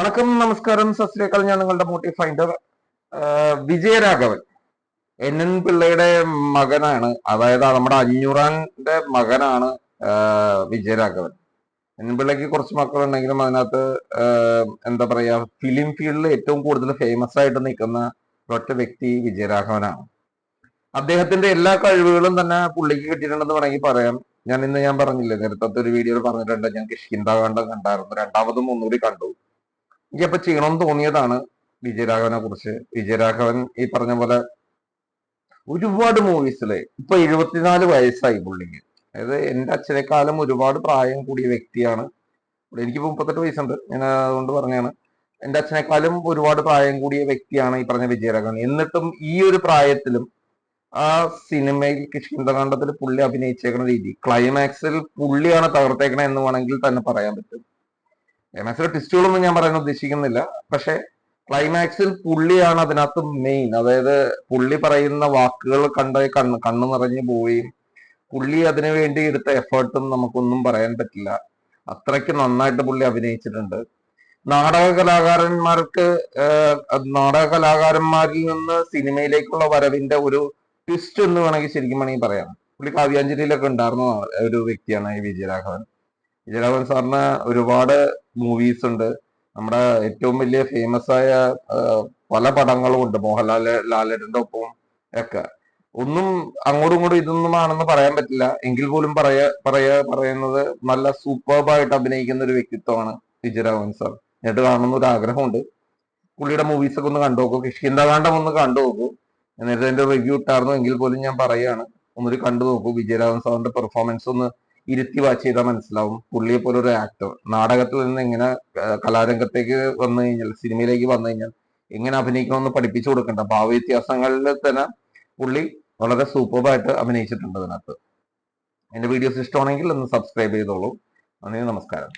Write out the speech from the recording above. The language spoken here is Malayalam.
വണക്കം, നമസ്കാരം, സത് ശ്രീ അകാൽ. ഞാൻ നിങ്ങളുടെ മോട്ടീവ് ഫൈൻഡർ വിജയരാഘവൻ. NN പിള്ളയുടെ മകനാണ്, അതായത് നമ്മുടെ അഞ്ഞൂറാന്റെ മകനാണ് വിജയരാഘവൻ. NN പിള്ളയ്ക്ക് കുറച്ച് മക്കളുണ്ടെങ്കിലും അതിനകത്ത് എന്താ പറയാ, ഫിലിം ഫീൽഡിൽ ഏറ്റവും കൂടുതൽ ഫേമസ് ആയിട്ട് നിൽക്കുന്ന ഒറ്റ വ്യക്തി വിജയരാഘവനാണ്. അദ്ദേഹത്തിന്റെ എല്ലാ കഴിവുകളും തന്നെ പുള്ളിക്ക് കിട്ടിയിട്ടുണ്ടെന്ന് വേണമെങ്കിൽ പറയാം. ഞാൻ പറഞ്ഞില്ലേ, നേരത്തെ ഒരു വീഡിയോയിൽ പറഞ്ഞിട്ടുണ്ട്, ഞാൻ കിഷ്കിന്ധാകാന്ഡം കണ്ടായിരുന്നു, രണ്ടാമതും ഒന്നുകൂടി കണ്ടു. എനിക്കപ്പൊ ചെയ്യണമെന്ന് തോന്നിയതാണ് വിജയരാഘവനെ കുറിച്ച്. വിജയരാഘവൻ ഈ പറഞ്ഞ പോലെ ഒരുപാട് മൂവീസില്, ഇപ്പൊ 74 വയസ്സായി പുള്ളിക്ക്. അതായത് എന്റെ അച്ഛനേക്കാളും ഒരുപാട് പ്രായം കൂടിയ വ്യക്തിയാണ്. എനിക്കിപ്പോ 38 വയസ്സുണ്ട്, ഞാൻ അതുകൊണ്ട് പറഞ്ഞാണ്. എന്റെ അച്ഛനേക്കാളും ഒരുപാട് പ്രായം കൂടിയ വ്യക്തിയാണ് ഈ പറഞ്ഞ വിജയരാഘവൻ. എന്നിട്ടും ഈ ഒരു പ്രായത്തിലും ആ സിനിമയിൽ കിഷ്കിന്ധാകാന്ഡത്തിൽ പുള്ളി അഭിനയിച്ചേക്കുന്ന രീതി, ക്ലൈമാക്സിൽ പുള്ളിയാണ് തകർത്തേക്കണേ എന്ന് വേണമെങ്കിൽ തന്നെ പറയാൻ പറ്റും. ക്ലൈമാക്സിലെ ട്വിസ്റ്റുകളൊന്നും ഞാൻ പറയാൻ ഉദ്ദേശിക്കുന്നില്ല, പക്ഷെ ക്ലൈമാക്സിൽ പുള്ളിയാണ് അതിനകത്ത് മെയിൻ. അതായത് പുള്ളി പറയുന്ന വാക്കുകൾ കണ്ണു നിറഞ്ഞു പോവുകയും പുള്ളി അതിനു വേണ്ടി എടുത്ത എഫേർട്ടും നമുക്കൊന്നും പറയാൻ പറ്റില്ല. അത്രയ്ക്ക് നന്നായിട്ട് പുള്ളി അഭിനയിച്ചിട്ടുണ്ട്. നാടക കലാകാരന്മാരിൽ നിന്ന് സിനിമയിലേക്കുള്ള വരവിന്റെ ഒരു ട്വിസ്റ്റ് എന്ന് വേണമെങ്കിൽ പറയാം. പുള്ളി കാവ്യാഞ്ജലിയിലൊക്കെ ഉണ്ടായിരുന്ന ഒരു വ്യക്തിയാണ് ഈ വിജയരാഘവൻ. വിജയരാഘവൻ സാറിന് ഒരുപാട് മൂവീസ് ഉണ്ട്. നമ്മുടെ ഏറ്റവും വലിയ ഫേമസ് ആയ പല പടങ്ങളും ഉണ്ട്, ലാലേട്ടന്റെ ഒപ്പം ഒക്കെ. ഒന്നും അങ്ങോട്ടും ഇങ്ങോട്ടും ഇതൊന്നും ആണെന്ന് പറയാൻ പറ്റില്ല, എങ്കിൽ പോലും പറയുന്നത് നല്ല സൂപ്പർബായിട്ട് അഭിനയിക്കുന്ന ഒരു വ്യക്തിത്വമാണ് വിജയരാഘവൻ സാർ. എന്നിട്ട് കാണുന്ന ഒരു ആഗ്രഹമുണ്ട്. പുള്ളിയുടെ മൂവീസ് ഒക്കെ ഒന്ന് കണ്ടു നോക്കൂ, കിഷ്കിന്ധാകാന്ഡം ഒന്ന് കണ്ടു നോക്കൂ. നേരത്തെ എന്റെ റിവ്യൂ ഇട്ടായിരുന്നു, എങ്കിൽ പോലും ഞാൻ പറയുകയാണ്, ഒന്നൊരു കണ്ടു നോക്കൂ. വിജയരാഘവൻ സാറിന്റെ പെർഫോമൻസ് ഒന്ന് ഇരുത്തി വാച്ച് ചെയ്താൽ മനസ്സിലാവും. പുള്ളിയെ പോലെ ഒരു ആക്ടർ നാടകത്തിൽ നിന്ന് എങ്ങനെ കലാരംഗത്തേക്ക് വന്നു കഴിഞ്ഞാൽ, സിനിമയിലേക്ക് വന്നു കഴിഞ്ഞാൽ എങ്ങനെ അഭിനയിക്കണമെന്ന് പഠിപ്പിച്ചു കൊടുക്കേണ്ട ഭാവവ്യത്യാസങ്ങളിൽ തന്നെ പുള്ളി വളരെ സൂപ്പർബായിട്ട് അഭിനയിച്ചിട്ടുണ്ട് അതിനകത്ത്. എന്റെ വീഡിയോസ് ഇഷ്ടമാണെങ്കിൽ ഒന്ന് സബ്സ്ക്രൈബ് ചെയ്തോളൂ. നന്ദി, നമസ്കാരം.